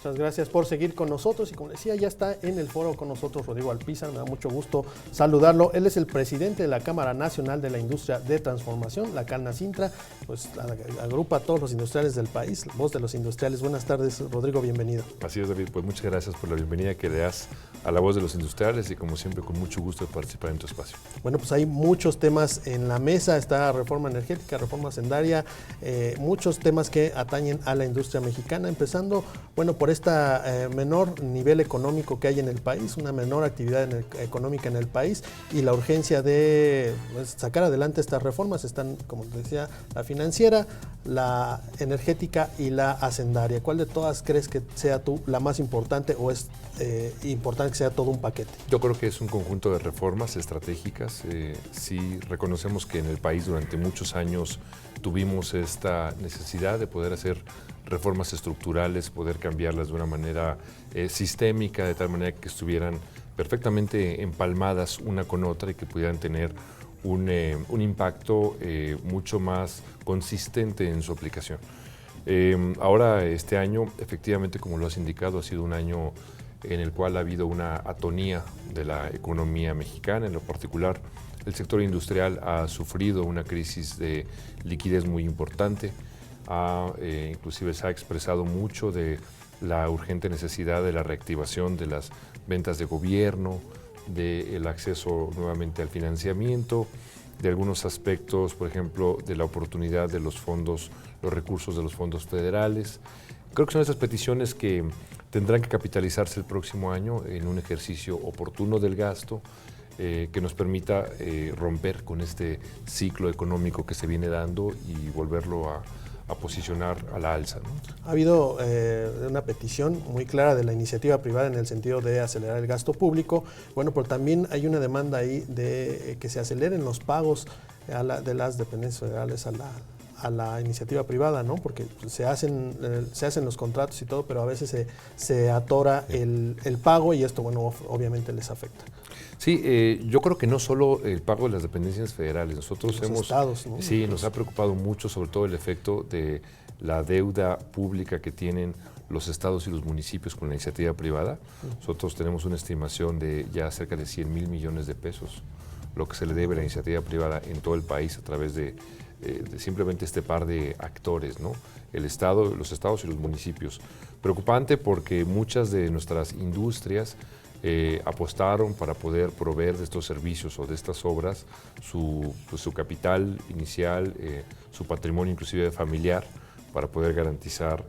Muchas gracias por seguir con nosotros y como decía, ya está en el foro con nosotros Rodrigo Alpizar, me da mucho gusto saludarlo. Él es el presidente de la Cámara Nacional de la Industria de Transformación, la CANACINTRA, pues agrupa a todos los industriales del país, voz de los industriales. Buenas tardes, Rodrigo, bienvenido. Así es, David, pues muchas gracias por la bienvenida que le das a la voz de los industriales y como siempre con mucho gusto de participar en tu espacio. Bueno, pues hay muchos temas en la mesa, está reforma energética, reforma hacendaria, muchos temas que atañen a la industria mexicana, empezando, bueno, por esta menor nivel económico que hay en el país, una menor actividad económica en el país y la urgencia de sacar adelante estas reformas. Están, como decía, la financiera, la energética y la hacendaria. ¿Cuál de todas crees que sea tú la más importante o es importante que sea todo un paquete? Yo creo que es un conjunto de reformas estratégicas. Sí reconocemos que en el país durante muchos años tuvimos esta necesidad de poder hacer reformas estructurales, poder cambiarlas de una manera sistémica, de tal manera que estuvieran perfectamente empalmadas una con otra y que pudieran tener un impacto mucho más consistente en su aplicación. Ahora, este año, efectivamente, como lo has indicado, ha sido un año en el cual ha habido una atonía de la economía mexicana. En lo particular, el sector industrial ha sufrido una crisis de liquidez muy importante. Inclusive se ha expresado mucho de la urgente necesidad de la reactivación de las ventas de gobierno, del acceso nuevamente al financiamiento, de algunos aspectos, por ejemplo, de la oportunidad de los fondos, los recursos de los fondos federales. Creo que son esas peticiones que tendrán que capitalizarse el próximo año en un ejercicio oportuno del gasto que nos permita romper con este ciclo económico que se viene dando y volverlo a posicionar a la alza, ¿no? Ha habido una petición muy clara de la iniciativa privada en el sentido de acelerar el gasto público, bueno, pero también hay una demanda ahí de que se aceleren los pagos de las dependencias federales a la iniciativa privada, ¿no? Porque se hacen los contratos y todo, pero a veces se atora el pago y esto, bueno, obviamente les afecta. Sí, yo creo que no solo el pago de las dependencias federales, nosotros los estados, ¿no? Sí, nos ha preocupado mucho sobre todo el efecto de la deuda pública que tienen los estados y los municipios con la iniciativa privada. Nosotros tenemos una estimación de ya cerca de 100,000 millones de pesos, lo que se le debe a la iniciativa privada en todo el país a través de simplemente este par de actores, ¿no? El Estado, los estados y los municipios. Preocupante porque muchas de nuestras industrias apostaron para poder proveer de estos servicios o de estas obras su capital inicial, su patrimonio inclusive familiar, para poder garantizar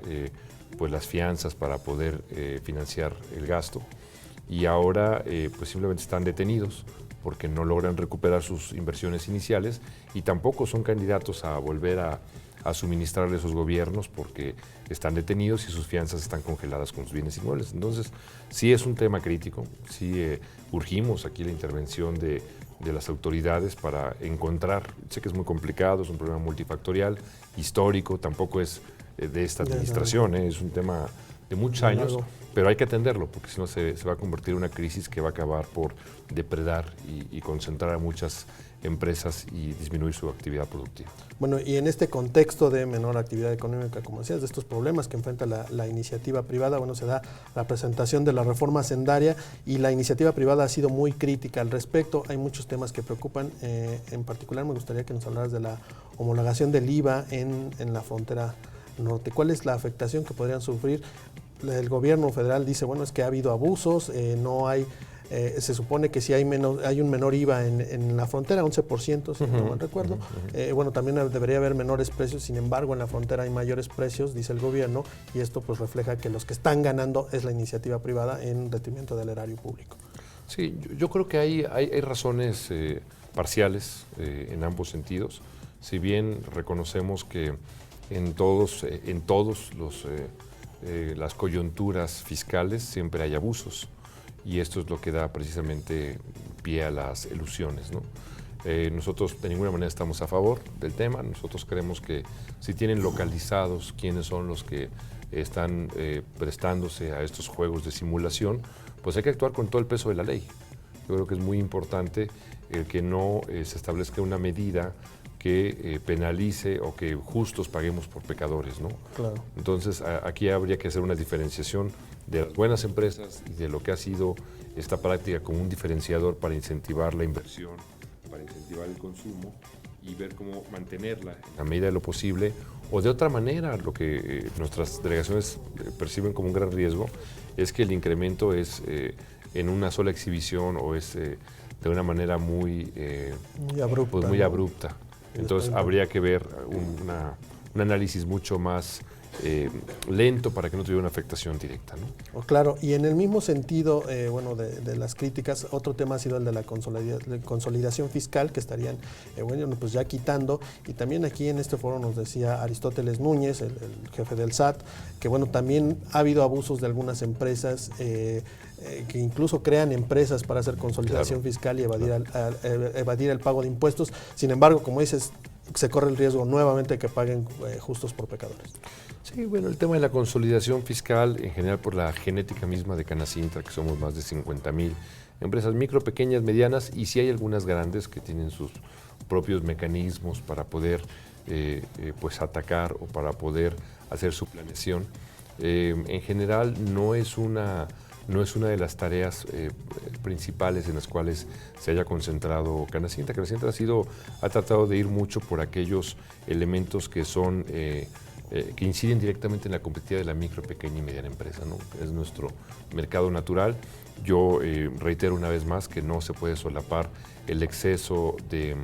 pues las fianzas para poder financiar el gasto. Y ahora pues simplemente están detenidos porque no logran recuperar sus inversiones iniciales y tampoco son candidatos a volver a suministrarle a esos gobiernos porque están detenidos y sus fianzas están congeladas con sus bienes inmuebles. Entonces, sí es un tema crítico, sí urgimos aquí la intervención de las autoridades para encontrar, sé que es muy complicado, es un problema multifactorial, histórico, tampoco es de esta administración, es un tema de muchos años, pero hay que atenderlo porque si no se va a convertir en una crisis que va a acabar por depredar y concentrar a muchas empresas y disminuir su actividad productiva. Bueno, y en este contexto de menor actividad económica, como decías, de estos problemas que enfrenta la iniciativa privada, bueno, se da la presentación de la reforma hacendaria y la iniciativa privada ha sido muy crítica al respecto. Hay muchos temas que preocupan, en particular me gustaría que nos hablaras de la homologación del IVA en la frontera norte. ¿Cuál es la afectación que podrían sufrir? El gobierno federal dice, bueno, es que ha habido abusos, no hay, se supone que si hay un menor IVA en la frontera, 11%, si no mal recuerdo. Bueno, también debería haber menores precios, sin embargo, en la frontera hay mayores precios, dice el gobierno, y esto pues refleja que los que están ganando es la iniciativa privada en detrimento del erario público. Sí, yo creo que hay razones parciales en ambos sentidos. Si bien reconocemos que en todos las coyunturas fiscales siempre hay abusos y esto es lo que da precisamente pie a las elusiones, ¿no? Nosotros de ninguna manera estamos a favor del tema, nosotros creemos que si tienen localizados quiénes son los que están prestándose a estos juegos de simulación, pues hay que actuar con todo el peso de la ley. Yo creo que es muy importante el que no se establezca una medida que penalice o que justos paguemos por pecadores, ¿no? Claro. Entonces, aquí habría que hacer una diferenciación de las buenas empresas y de lo que ha sido esta práctica como un diferenciador para incentivar la inversión, para incentivar el consumo y ver cómo mantenerla en la medida de lo posible, o de otra manera, lo que nuestras delegaciones perciben como un gran riesgo es que el incremento es en una sola exhibición o es de una manera muy abrupta. pues muy ¿no? abrupta. Entonces habría que ver un análisis mucho más lento para que no tuviera una afectación directa, ¿no? Oh, claro, y en el mismo sentido, bueno, de las críticas, otro tema ha sido el de la consolidación fiscal, que estarían, bueno, pues ya quitando, y también aquí en este foro nos decía Aristóteles Núñez, el jefe del SAT, que bueno, también ha habido abusos de algunas empresas, que incluso crean empresas para hacer consolidación fiscal y evadir el pago de impuestos. Sin embargo, como dices, se corre el riesgo nuevamente de que paguen justos por pecadores. Sí, bueno, el tema de la consolidación fiscal, en general por la genética misma de Canacintra, que somos más de 50,000 empresas micro, pequeñas, medianas, y sí hay algunas grandes que tienen sus propios mecanismos para poder pues atacar o para poder hacer su planeación. En general no es una de las tareas principales en las cuales se haya concentrado Canacintra. Canacintra ha tratado de ir mucho por aquellos elementos que son que inciden directamente en la competitividad de la micro, pequeña y mediana empresa, ¿no? Es nuestro mercado natural. Yo reitero una vez más que no se puede solapar el exceso de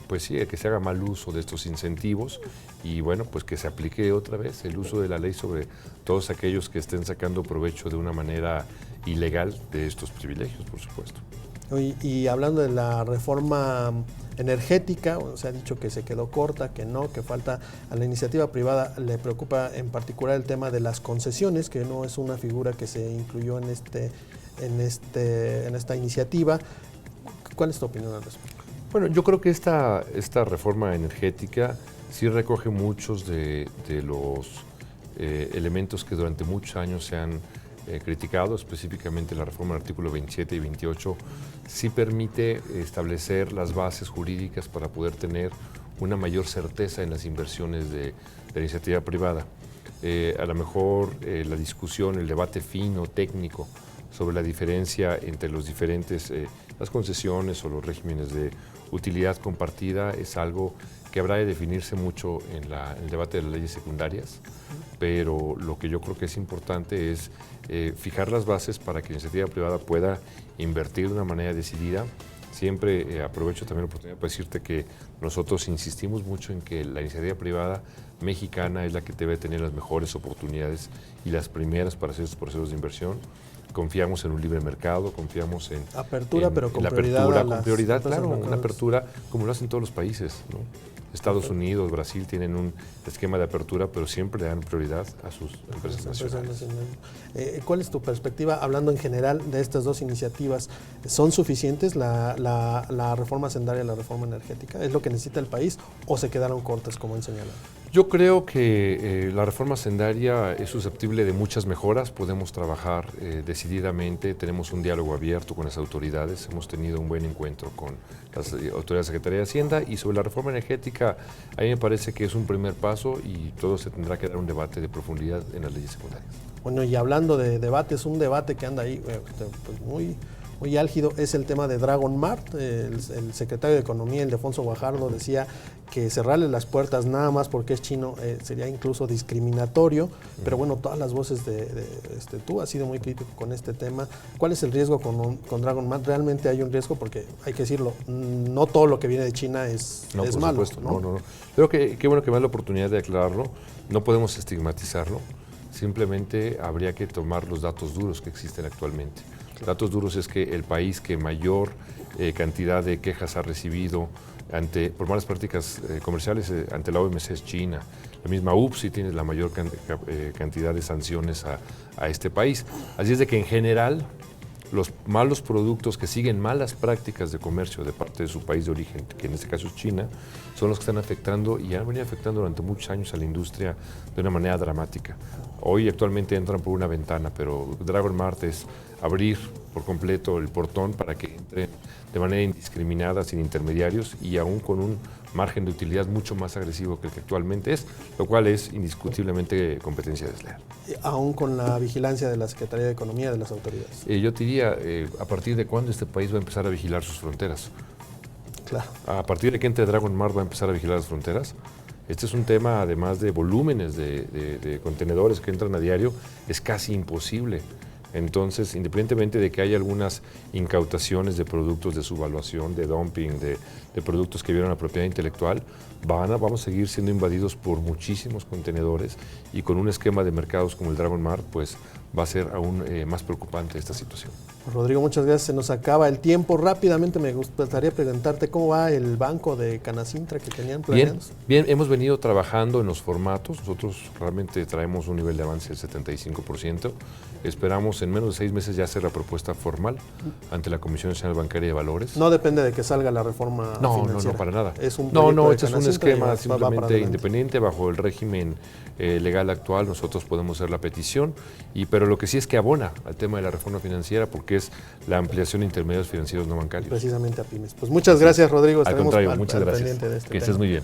pues sí, que se haga mal uso de estos incentivos y bueno, pues que se aplique otra vez el uso de la ley sobre todos aquellos que estén sacando provecho de una manera ilegal de estos privilegios, por supuesto. Y hablando de la reforma energética, bueno, se ha dicho que se quedó corta, que no, que falta. A la iniciativa privada le preocupa en particular el tema de las concesiones, que no es una figura que se incluyó en esta iniciativa. ¿Cuál es tu opinión al respecto? Bueno, yo creo que esta reforma energética sí recoge muchos de los elementos que durante muchos años se han criticado, específicamente la reforma del artículo 27 y 28, sí permite establecer las bases jurídicas para poder tener una mayor certeza en las inversiones de la iniciativa privada. A lo mejor la discusión, el debate fino, técnico, sobre la diferencia entre los diferentes, las concesiones o los regímenes de utilidad compartida es algo que habrá de definirse mucho en el debate de las leyes secundarias, pero lo que yo creo que es importante es fijar las bases para que la iniciativa privada pueda invertir de una manera decidida. Siempre aprovecho también la oportunidad para decirte que nosotros insistimos mucho en que la iniciativa privada mexicana es la que debe tener las mejores oportunidades y las primeras para hacer estos procesos de inversión. Confiamos en un libre mercado, confiamos en apertura, pero con la prioridad. apertura, con prioridad, claro, una apertura como lo hacen todos los países, ¿no? Estados Unidos, Brasil tienen un esquema de apertura, pero siempre le dan prioridad a sus empresas nacionales. ¿Cuál es tu perspectiva, hablando en general de estas dos iniciativas? ¿Son suficientes la reforma hacendaria y la reforma energética? ¿Es lo que necesita el país o se quedaron cortas, como han señalado? Yo creo que la reforma hacendaria es susceptible de muchas mejoras. Podemos trabajar decididamente, tenemos un diálogo abierto con las autoridades, hemos tenido un buen encuentro con las autoridades de la Secretaría de Hacienda, y sobre la reforma energética a mí me parece que es un primer paso y todo se tendrá que dar un debate de profundidad en las leyes secundarias. Bueno, y hablando de debates, un debate que anda ahí pues muy álgido es el tema de Dragon Mart. El secretario de Economía, Ildefonso Guajardo, decía que cerrarle las puertas nada más porque es chino sería incluso discriminatorio, pero bueno, todas las voces tú has sido muy crítico con este tema. ¿Cuál es el riesgo con Dragon Mart? ¿Realmente hay un riesgo? Porque hay que decirlo, no todo lo que viene de China es malo. Supuesto, no. Creo que qué bueno que me da la oportunidad de aclararlo. No podemos estigmatizarlo, simplemente habría que tomar los datos duros que existen actualmente. Datos duros es que el país que mayor cantidad de quejas ha recibido por malas prácticas comerciales ante la OMC es China. La misma UPSI tiene la mayor cantidad de sanciones a este país. Así es de que en general los malos productos que siguen malas prácticas de comercio de parte de su país de origen, que en este caso es China, son los que están afectando y han venido afectando durante muchos años a la industria de una manera dramática. Hoy actualmente entran por una ventana, pero Dragon Mart es abrir por completo el portón para que entren de manera indiscriminada, sin intermediarios y aún con un margen de utilidad mucho más agresivo que el que actualmente es, lo cual es indiscutiblemente competencia desleal. Aún con la vigilancia de la Secretaría de Economía, de las autoridades. Yo te diría, ¿a partir de cuándo este país va a empezar a vigilar sus fronteras? Claro. ¿A partir de que entre Dragon Mart va a empezar a vigilar las fronteras? Este es un tema, además de volúmenes de contenedores que entran a diario, es casi imposible. Entonces, independientemente de que haya algunas incautaciones de productos de subvaluación, de dumping, de productos que violan la propiedad intelectual, vamos a seguir siendo invadidos por muchísimos contenedores y con un esquema de mercados como el Dragon Mart, pues va a ser aún más preocupante esta situación. Rodrigo, muchas gracias. Se nos acaba el tiempo. Rápidamente me gustaría preguntarte cómo va el banco de Canacintra que tenían planeados. Bien, hemos venido trabajando en los formatos. Nosotros realmente traemos un nivel de avance del 75%. Esperamos en menos de 6 meses ya hacer la propuesta formal ante la Comisión Nacional Bancaria de Valores. No depende de que salga la reforma financiera. No, para nada. Es un este es un esquema simplemente independiente bajo el régimen legal actual. Nosotros podemos hacer la petición, pero lo que sí es que abona al tema de la reforma financiera porque es la ampliación de intermediarios financieros no bancarios. Precisamente a pymes. Pues muchas gracias, Rodrigo. Al contrario, muchas gracias. Que estés muy bien.